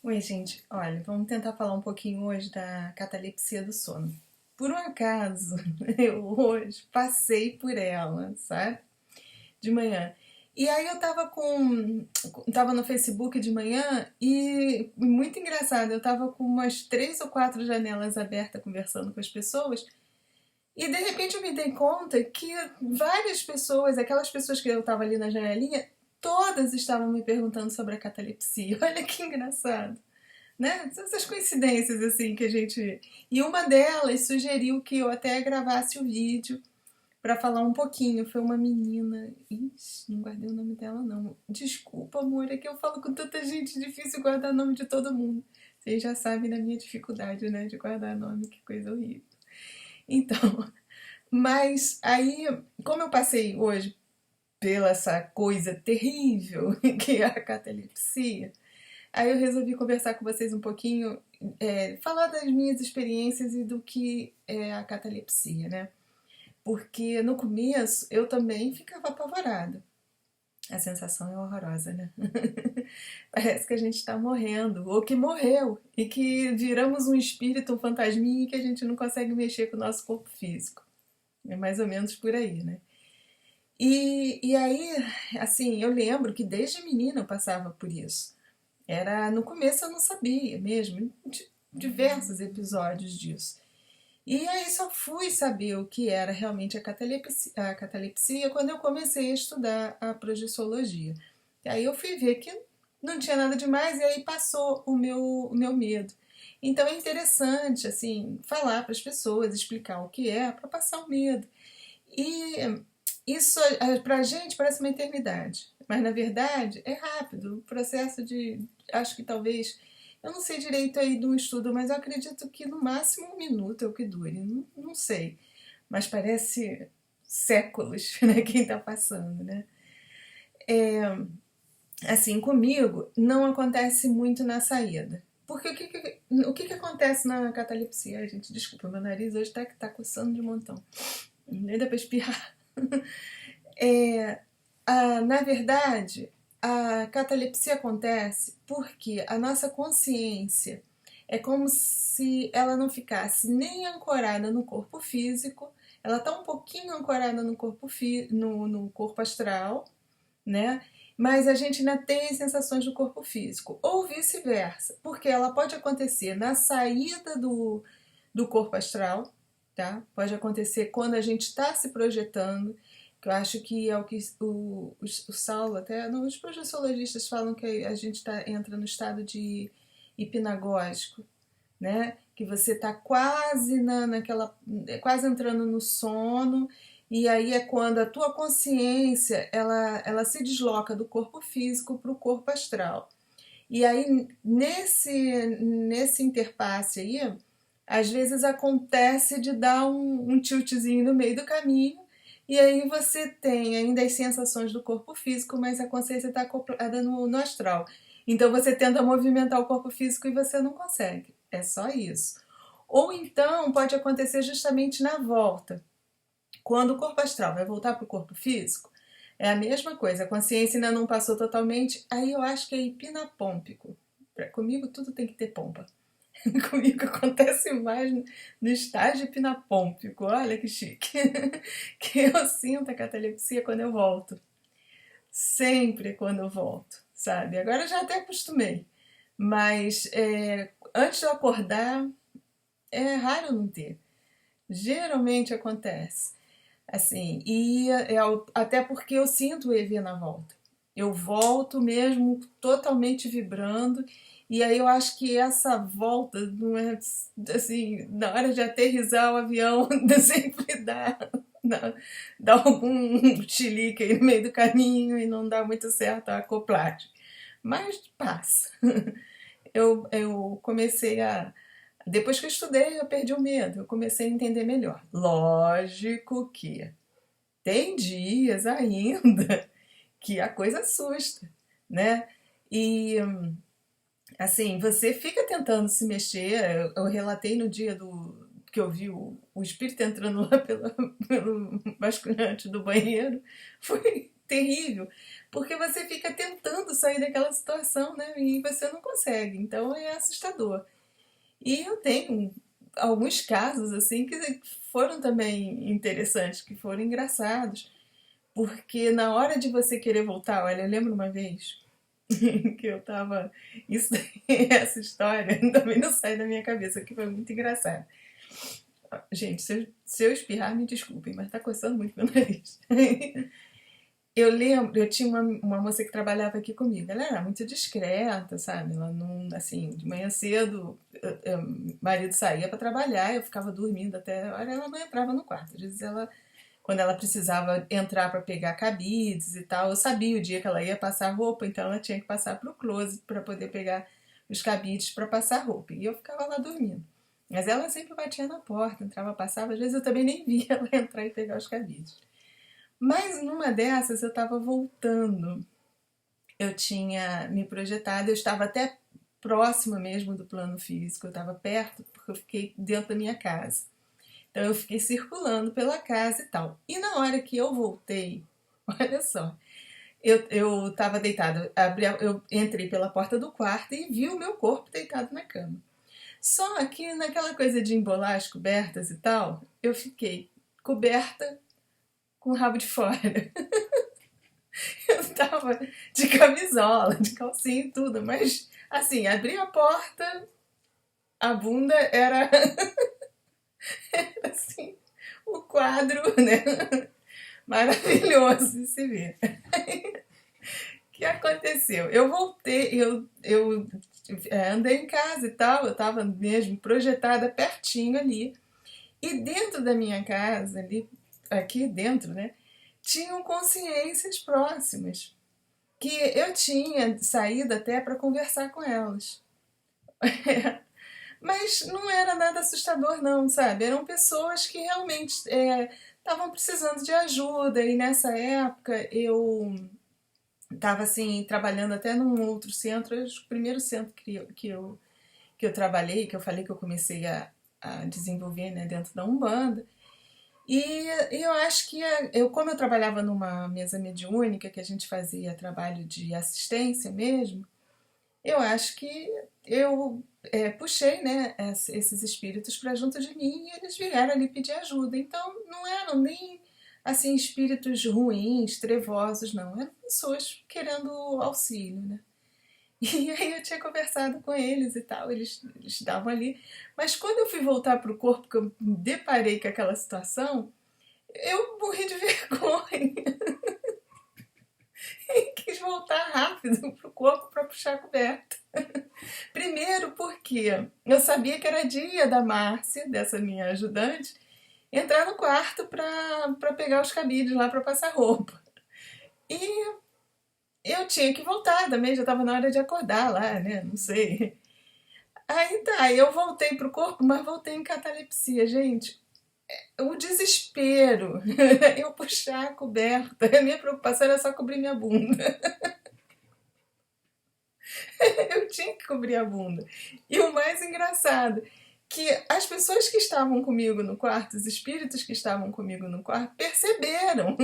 Oi, gente. Olha, vamos tentar falar um pouquinho hoje da catalepsia do sono. Por um acaso, eu hoje passei por ela, sabe? De manhã. E aí eu tava no Facebook de manhã e muito engraçado, eu tava com umas 3 ou 4 janelas abertas conversando com as pessoas e de repente eu me dei conta que várias pessoas, aquelas pessoas que eu tava ali na janelinha, todas estavam me perguntando sobre a catalepsia. Olha que engraçado, né? Essas coincidências assim que a gente. E uma delas sugeriu que eu até gravasse o vídeo para falar um pouquinho. Foi uma menina. Ixi, não guardei o nome dela, não. Desculpa, amor, é que eu falo com tanta gente, difícil guardar o nome de todo mundo. Vocês já sabem da minha dificuldade, né, de guardar nome, que coisa horrível. Então, mas aí, como eu passei hoje pela essa coisa terrível que é a catalepsia, aí eu resolvi conversar com vocês um pouquinho, falar das minhas experiências e do que é a catalepsia, né? Porque no começo eu também ficava apavorada. A sensação é horrorosa, né? Parece que a gente está morrendo, ou que morreu, e que viramos um espírito, um fantasminha, e que a gente não consegue mexer com o nosso corpo físico. É mais ou menos por aí, né? E aí, assim, eu lembro que desde menina eu passava por isso. Era no começo eu não sabia mesmo, de diversos episódios disso. E aí só fui saber o que era realmente a catalepsia quando eu comecei a estudar a projeciologia. E aí eu fui ver que não tinha nada demais e aí passou o meu medo. Então é interessante assim falar para as pessoas, explicar o que é para passar o medo. E isso para a gente parece uma eternidade, mas na verdade é rápido. O processo de, acho que talvez, eu não sei direito aí do estudo, mas eu acredito que no máximo 1 minuto é o que dure. Não, não sei, mas parece séculos, né? Quem está passando, né? Assim, comigo não acontece muito na saída. Porque o que acontece na catalepsia? Ai, gente, desculpa, meu nariz hoje tá coçando de montão. Nem dá pra espirrar. É, na verdade, a catalepsia acontece porque a nossa consciência é como se ela não ficasse nem ancorada no corpo físico, ela está um pouquinho ancorada no corpo astral, né? Mas a gente ainda tem as sensações do corpo físico, ou vice-versa, porque ela pode acontecer na saída do corpo astral, tá? Pode acontecer quando a gente está se projetando, que eu acho que é o que o Saulo, até os projeciologistas falam que a gente entra no estado de hipnagógico, né? Que você está quase quase entrando no sono, e aí é quando a tua consciência ela se desloca do corpo físico para o corpo astral. E aí, nesse interpasse aí, às vezes acontece de dar um tiltzinho no meio do caminho, e aí você tem ainda as sensações do corpo físico, mas a consciência está acoplada no astral. Então você tenta movimentar o corpo físico e você não consegue. É só isso. Ou então pode acontecer justamente na volta. Quando o corpo astral vai voltar para o corpo físico, é a mesma coisa, a consciência ainda não passou totalmente, aí eu acho que é hipnapômpico. Comigo tudo tem que ter pompa. Comigo acontece mais no estágio hipnapômpico, olha que chique. Que eu sinto a catalepsia quando eu volto. Sempre quando eu volto, sabe? Agora eu já até acostumei. Mas antes de eu acordar, é raro não ter. Geralmente acontece. Assim, e até porque eu sinto o EV na volta. Eu volto mesmo totalmente vibrando, e aí eu acho que essa volta não é assim, na hora de aterrissar o avião, sempre dá algum chilique aí no meio do caminho e não dá muito certo a acoplagem. Mas passa. Eu comecei a. Depois que eu estudei, eu perdi o medo, eu comecei a entender melhor. Lógico que tem dias ainda que a coisa assusta, né? E assim, você fica tentando se mexer. Eu relatei no dia que eu vi o espírito entrando lá pelo basculante do banheiro. Foi. terrível, porque você fica tentando sair daquela situação, né? E você não consegue. Então é assustador. E eu tenho alguns casos assim que foram também interessantes, que foram engraçados, porque na hora de você querer voltar, olha, eu lembro uma vez que eu tava. Isso, essa história também não sai da minha cabeça, que foi muito engraçado. Gente, se eu espirrar, me desculpem, mas tá coçando muito meu nariz. Eu lembro, eu tinha uma moça que trabalhava aqui comigo. Ela era muito discreta, sabe? Ela não, assim, de manhã cedo, marido saía para trabalhar, eu ficava dormindo até a hora, ela não entrava no quarto. Às vezes ela, quando ela precisava entrar para pegar cabides e tal, eu sabia o dia que ela ia passar roupa, então ela tinha que passar pro closet para poder pegar os cabides para passar roupa. E eu ficava lá dormindo. Mas ela sempre batia na porta, entrava, passava, às vezes eu também nem via ela entrar e pegar os cabides. Mas numa dessas eu estava voltando, eu tinha me projetado, eu estava até próxima mesmo do plano físico, eu estava perto, porque eu fiquei dentro da minha casa. Então eu fiquei circulando pela casa e tal. E na hora que eu voltei, olha só, eu estava deitada, eu entrei pela porta do quarto e vi o meu corpo deitado na cama. Só que naquela coisa de embolar as cobertas e tal, eu fiquei coberta com o rabo de fora. Eu tava de camisola, de calcinha e tudo, mas assim, abri a porta, a bunda era assim, o quadro, né? Maravilhoso de se ver. O que aconteceu? Eu voltei, eu andei em casa e tal, eu tava mesmo projetada pertinho ali. E dentro da minha casa, ali, aqui dentro, né? Tinham consciências próximas, que eu tinha saído até para conversar com elas. Mas não era nada assustador não, sabe? Eram pessoas que realmente estavam precisando de ajuda e nessa época eu estava assim trabalhando até num outro centro, o primeiro centro que eu trabalhei, que eu falei que eu comecei a desenvolver, né, dentro da Umbanda. E eu acho que como eu trabalhava numa mesa mediúnica, que a gente fazia trabalho de assistência mesmo, eu acho que eu puxei, né, esses espíritos para junto de mim e eles vieram ali pedir ajuda. Então não eram nem assim espíritos ruins, trevosos, não. Eram pessoas querendo auxílio, né? E aí eu tinha conversado com eles e tal, eles estavam ali. Mas quando eu fui voltar para o corpo, que eu me deparei com aquela situação, eu morri de vergonha e quis voltar rápido pro corpo para puxar a coberta. Primeiro porque eu sabia que era dia da Márcia, dessa minha ajudante, entrar no quarto para pegar os cabides lá para passar roupa. E eu tinha que voltar também, já estava na hora de acordar lá, né? Não sei. Aí tá, eu voltei pro corpo, mas voltei em catalepsia, gente. O desespero, eu puxar a coberta, a minha preocupação era só cobrir minha bunda. Eu tinha que cobrir a bunda. E o mais engraçado, que as pessoas que estavam comigo no quarto, os espíritos que estavam comigo no quarto, perceberam.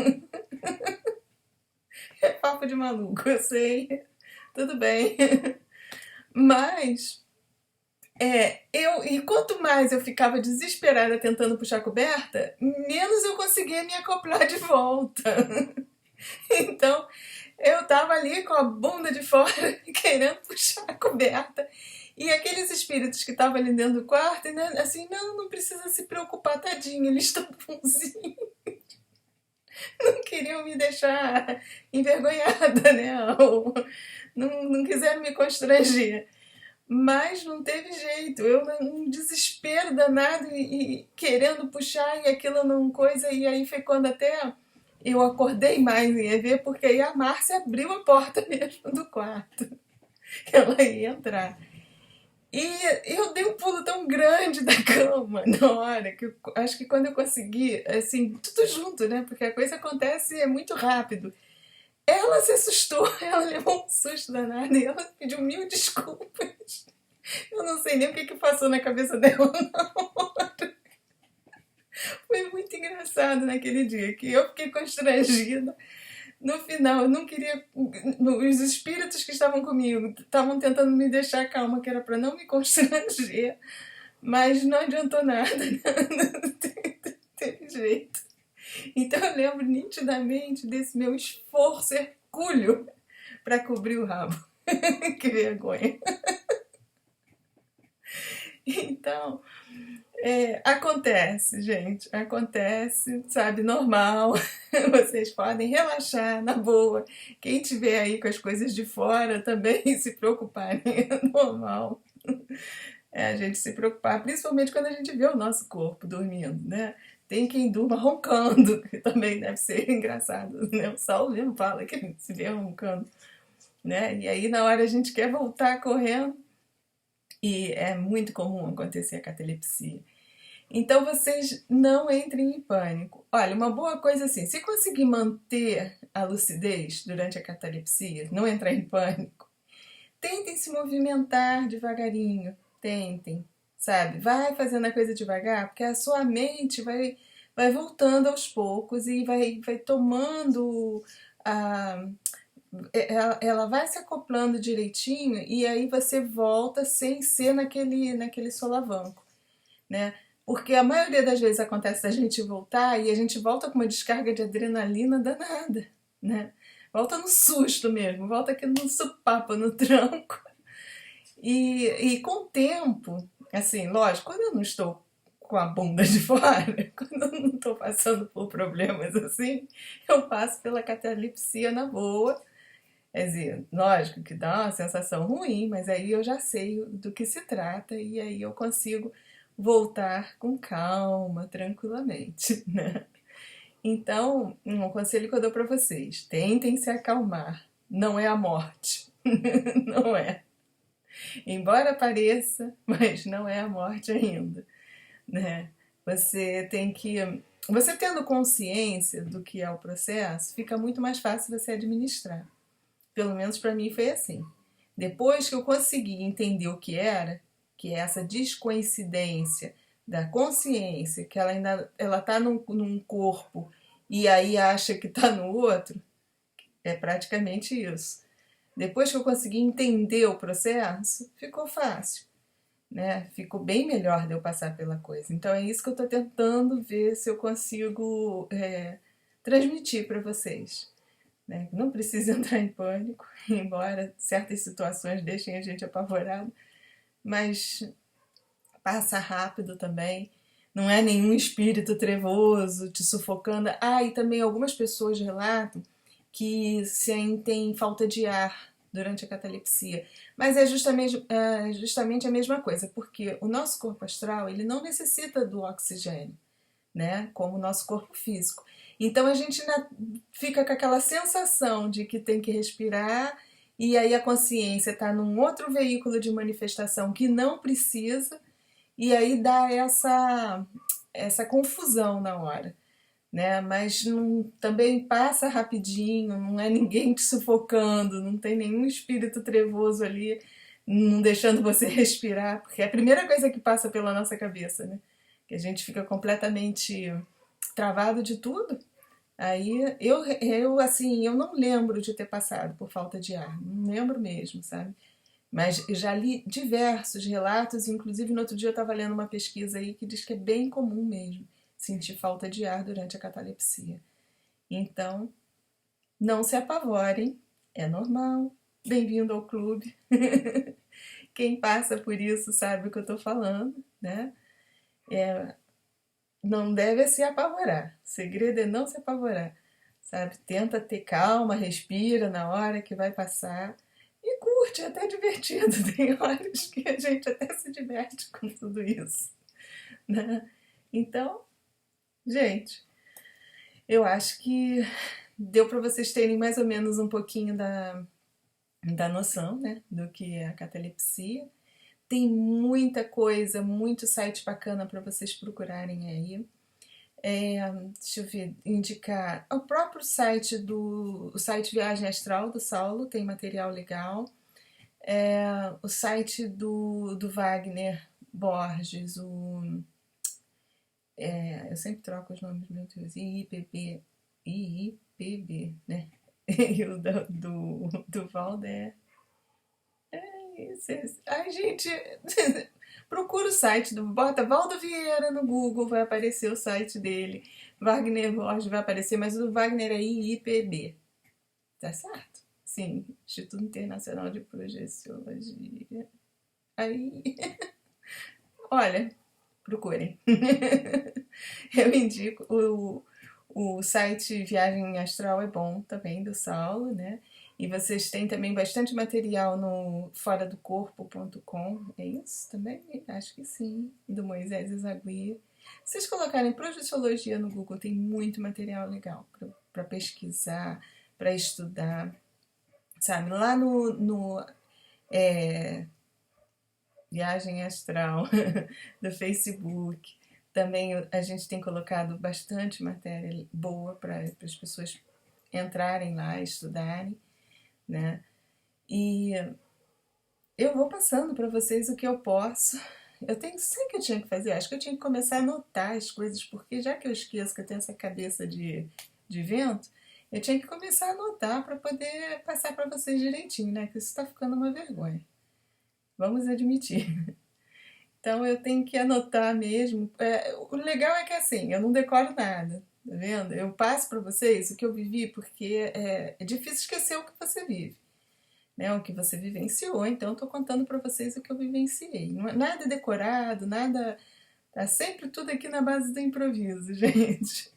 É papo de maluco, eu sei. Tudo bem. Mas e quanto mais eu ficava desesperada tentando puxar a coberta, menos eu conseguia me acoplar de volta. Então, eu tava ali com a bunda de fora, querendo puxar a coberta. E aqueles espíritos que estavam ali dentro do quarto, né, assim, não precisa se preocupar, tadinho, eles estão bonzinhos. Não queriam me deixar envergonhada, né? Ou não quiseram me constranger. Mas não teve jeito, eu num desespero danado e querendo puxar e aquilo não coisa, e aí foi quando até eu acordei mais e ia ver, porque aí a Márcia abriu a porta mesmo do quarto, ela ia entrar. E eu dei um pulo tão grande da cama na hora, que acho que quando eu consegui, assim, tudo junto, né, porque a coisa acontece muito rápido. Ela se assustou, ela levou um susto danado e ela pediu mil desculpas. Eu não sei nem o que passou na cabeça dela na hora. Foi muito engraçado naquele dia, que eu fiquei constrangida. No final, eu não queria. Os espíritos que estavam comigo estavam tentando me deixar calma, que era para não me constranger, mas não adiantou nada. Não teve jeito. Então eu lembro nitidamente desse meu esforço hercúleo para cobrir o rabo. Que vergonha. Então, acontece, gente, acontece, sabe, normal. Vocês podem relaxar, na boa. Quem tiver aí com as coisas de fora também se preocuparem, é normal. É a gente se preocupar, principalmente quando a gente vê o nosso corpo dormindo, né? Tem quem durma roncando, que também deve ser engraçado, né? O Saulo mesmo fala que ele se vê roncando, né? E aí na hora a gente quer voltar correndo e é muito comum acontecer a catalepsia. Então vocês não entrem em pânico. Olha, uma boa coisa assim, se conseguir manter a lucidez durante a catalepsia, não entrar em pânico, tentem se movimentar devagarinho, tentem, sabe? Vai fazendo a coisa devagar, porque a sua mente vai voltando aos poucos e vai tomando a, ela vai se acoplando direitinho e aí você volta sem ser naquele solavanco, né? Porque a maioria das vezes acontece da gente voltar e a gente volta com uma descarga de adrenalina danada, né? Volta no susto mesmo, volta aqui no supapo, no tranco. E com o tempo, assim, lógico, quando eu não estou com a bunda de fora, quando eu não estou passando por problemas assim, eu passo pela catalepsia na boa. Quer dizer, lógico que dá uma sensação ruim, mas aí eu já sei do que se trata e aí eu consigo voltar com calma, tranquilamente, né? Então, um conselho que eu dou para vocês: tentem se acalmar. Não é a morte, não é. Embora pareça, mas não é a morte ainda, né? Você tem que, você tendo consciência do que é o processo, fica muito mais fácil você administrar. Pelo menos para mim foi assim. Depois que eu consegui entender o que era, que é essa descoincidência da consciência, que ela ainda ela tá num corpo e aí acha que está no outro, é praticamente isso. Depois que eu consegui entender o processo, ficou fácil, né? Ficou bem melhor de eu passar pela coisa. Então é isso que eu estou tentando ver se eu consigo transmitir para vocês. Né? Não precisa entrar em pânico, embora certas situações deixem a gente apavorado, mas passa rápido também. Não é nenhum espírito trevoso te sufocando. E também algumas pessoas relatam que sentem falta de ar durante a catalepsia. Mas justamente a mesma coisa, porque o nosso corpo astral ele não necessita do oxigênio, né? Como o nosso corpo físico. Então a gente fica com aquela sensação de que tem que respirar e aí a consciência está num outro veículo de manifestação que não precisa e aí dá essa confusão na hora, né? Mas também passa rapidinho, não é ninguém te sufocando, não tem nenhum espírito trevoso ali não deixando você respirar, porque é a primeira coisa que passa pela nossa cabeça, né? Que a gente fica completamente travado de tudo. Aí eu assim, eu não lembro de ter passado por falta de ar, não lembro mesmo, sabe? Mas já li diversos relatos, inclusive no outro dia eu estava lendo uma pesquisa aí que diz que é bem comum mesmo sentir falta de ar durante a catalepsia. Então, não se apavorem, é normal. Bem-vindo ao clube. Quem passa por isso sabe o que eu estou falando, né? Não deve se apavorar. O segredo é não se apavorar, sabe? Tenta ter calma, respira na hora que vai passar e curte, é até divertido. Tem horas que a gente até se diverte com tudo isso, né? Então, gente, eu acho que deu para vocês terem mais ou menos um pouquinho da noção, né, do que é a catalepsia. Tem muita coisa, muito site bacana para vocês procurarem aí. Deixa eu ver, indicar o próprio site o site Viagem Astral do Saulo, tem material legal. O site do Wagner Borges, eu sempre troco os nomes, meu Deus, IIPB, né? E o do Valder. Ai, gente, procura o site bota Valdo Vieira no Google, vai aparecer o site dele. Wagner Borges vai aparecer, mas o do Wagner é IIPB, tá certo? Sim, Instituto Internacional de Projeciologia. Aí, olha, procurem. Eu indico o site Viagem Astral é bom também, do Saulo, né? E vocês têm também bastante material no foradocorpo.com, é isso também? Acho que sim, do Moisés Ezagui. Se vocês colocarem projeciologia no Google, tem muito material legal para pesquisar, para estudar, sabe? Lá no Viagem Astral do Facebook. Também a gente tem colocado bastante matéria boa para as pessoas entrarem lá, estudarem, né? E eu vou passando para vocês o que eu posso. Eu tenho, sei o que eu tinha que fazer, acho que eu tinha que começar a anotar as coisas, porque já que eu esqueço que eu tenho essa cabeça de vento, eu tinha que começar a anotar para poder passar para vocês direitinho, né? Que isso está ficando uma vergonha. Vamos admitir. Então eu tenho que anotar mesmo. O legal é que assim, eu não decoro nada, tá vendo? Eu passo para vocês o que eu vivi, porque é difícil esquecer o que você vive, né? O que você vivenciou. Então eu tô contando para vocês o que eu vivenciei. Não é nada decorado, nada. Tá sempre tudo aqui na base do improviso, gente.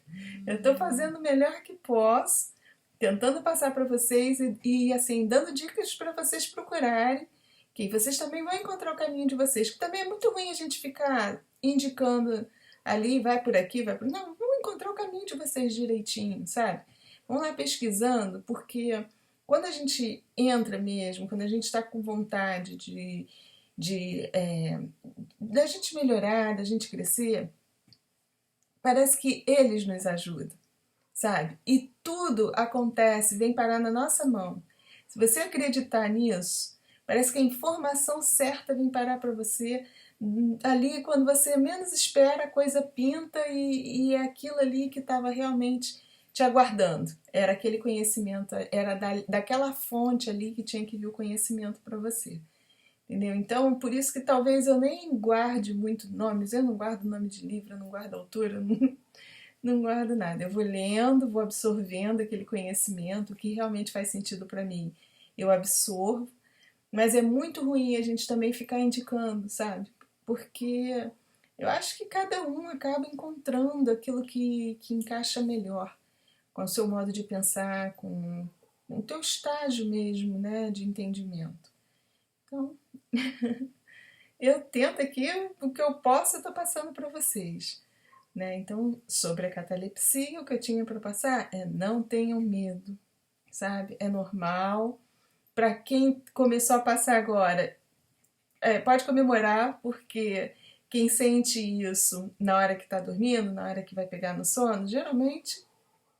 Eu tô fazendo o melhor que posso, tentando passar para vocês e assim, dando dicas para vocês procurarem, que vocês também vão encontrar o caminho de vocês, que também é muito ruim a gente ficar indicando ali, vai por aqui, vai por... Não, vão encontrar o caminho de vocês direitinho, sabe? Vão lá pesquisando, porque quando a gente entra mesmo, quando a gente está com vontade de da gente melhorar, da gente crescer, parece que eles nos ajudam, sabe? E tudo acontece, vem parar na nossa mão. Se você acreditar nisso, parece que a informação certa vem parar para você ali quando você menos espera, a coisa pinta e é aquilo ali que estava realmente te aguardando. Era aquele conhecimento, era daquela fonte ali que tinha que vir o conhecimento para você. Entendeu? Então, por isso que talvez eu nem guarde muito nomes, eu não guardo nome de livro, eu não guardo autor, eu não guardo nada. Eu vou lendo, vou absorvendo aquele conhecimento, o que realmente faz sentido para mim. Eu absorvo, mas é muito ruim a gente também ficar indicando, sabe? Porque eu acho que cada um acaba encontrando aquilo que encaixa melhor com o seu modo de pensar, com o teu estágio mesmo, né, de entendimento. Então, eu tento aqui o que eu posso, eu estou passando para vocês. Né? Então, sobre a catalepsia, o que eu tinha para passar é não tenham medo, sabe? É normal. Para quem começou a passar agora, pode comemorar, porque quem sente isso na hora que está dormindo, na hora que vai pegar no sono, geralmente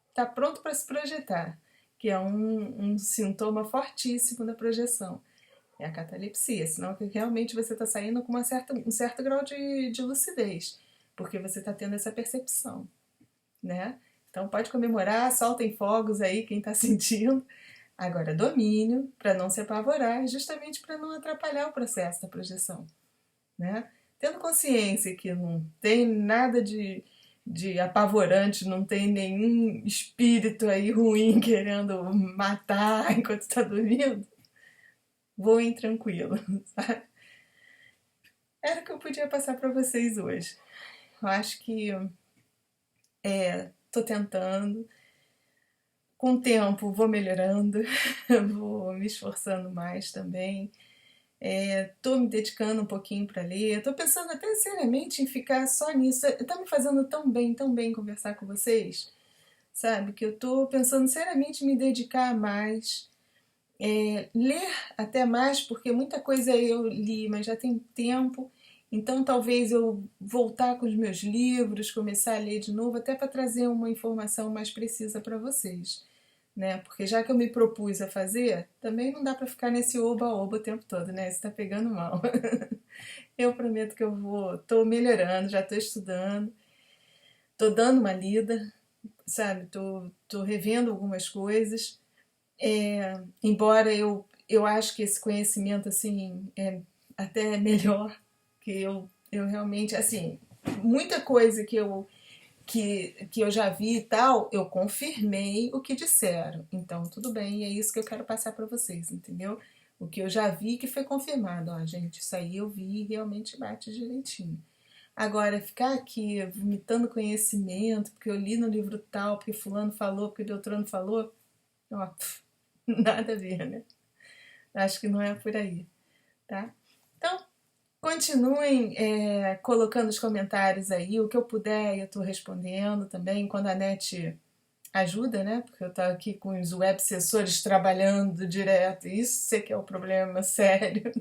está pronto para se projetar, que é um sintoma fortíssimo da projeção. É a catalepsia, senão que realmente você está saindo com um certo grau de lucidez, porque você está tendo essa percepção, né? Então pode comemorar, soltem fogos aí quem está sentindo. Agora, domínio, para não se apavorar, justamente para não atrapalhar o processo da projeção, né? Tendo consciência que não tem nada de apavorante, não tem nenhum espírito aí ruim querendo matar enquanto está dormindo, voem tranquilo, sabe? Era o que eu podia passar para vocês hoje. Eu acho que tô tentando. Com o tempo vou melhorando, vou me esforçando mais também. Tô me dedicando um pouquinho para ler. Tô pensando até seriamente em ficar só nisso. Tá me fazendo tão bem conversar com vocês, sabe? Que eu tô pensando seriamente em me dedicar mais. Ler até mais, porque muita coisa eu li, mas já tem tempo. Então talvez eu voltar com os meus livros, começar a ler de novo, até para trazer uma informação mais precisa para vocês, né? Porque já que eu me propus a fazer, também não dá para ficar nesse oba-oba o tempo todo, né? Isso tá pegando mal. Eu prometo que eu tô melhorando, já tô estudando, tô dando uma lida, sabe? Tô revendo algumas coisas, Embora eu acho que esse conhecimento, assim, é até melhor, que eu realmente, assim, muita coisa que eu já vi e tal, eu confirmei o que disseram. Então, tudo bem, e é isso que eu quero passar para vocês, entendeu? O que eu já vi que foi confirmado. Ó, gente, isso aí eu vi e realmente bate direitinho. Agora, ficar aqui vomitando conhecimento, porque eu li no livro tal, porque fulano falou, porque Beltrano falou, ó, nada a ver, né? Acho que não é por aí, tá? Então, continuem colocando os comentários aí, o que eu puder eu estou respondendo também, quando a net ajuda, né? Porque eu estou aqui com os websessores trabalhando direto, isso sei que é o problema sério.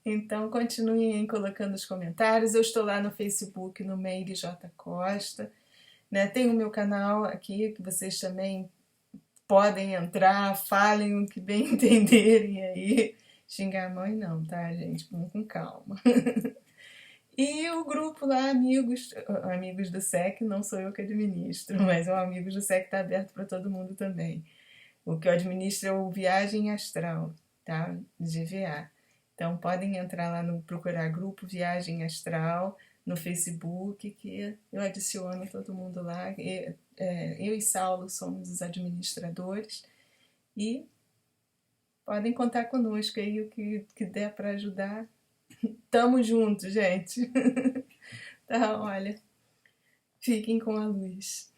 Então, continuem colocando os comentários. Eu estou lá no Facebook, no Meire J. Costa. Né? Tem o meu canal aqui, que vocês também podem entrar, falem o que bem entenderem aí. Xingar a mãe não, tá, gente? Vamos com calma. E o grupo lá, Amigos do SEC, não sou eu que administro, mas o Amigos do SEC está aberto para todo mundo também. O que eu administro é o Viagem Astral, tá? GVA. Então podem entrar lá no procurar grupo Viagem Astral no Facebook, que eu adiciono todo mundo lá. Eu e Saulo somos os administradores e podem contar conosco aí o que der para ajudar. Tamo junto, gente. Tá, olha, fiquem com a luz.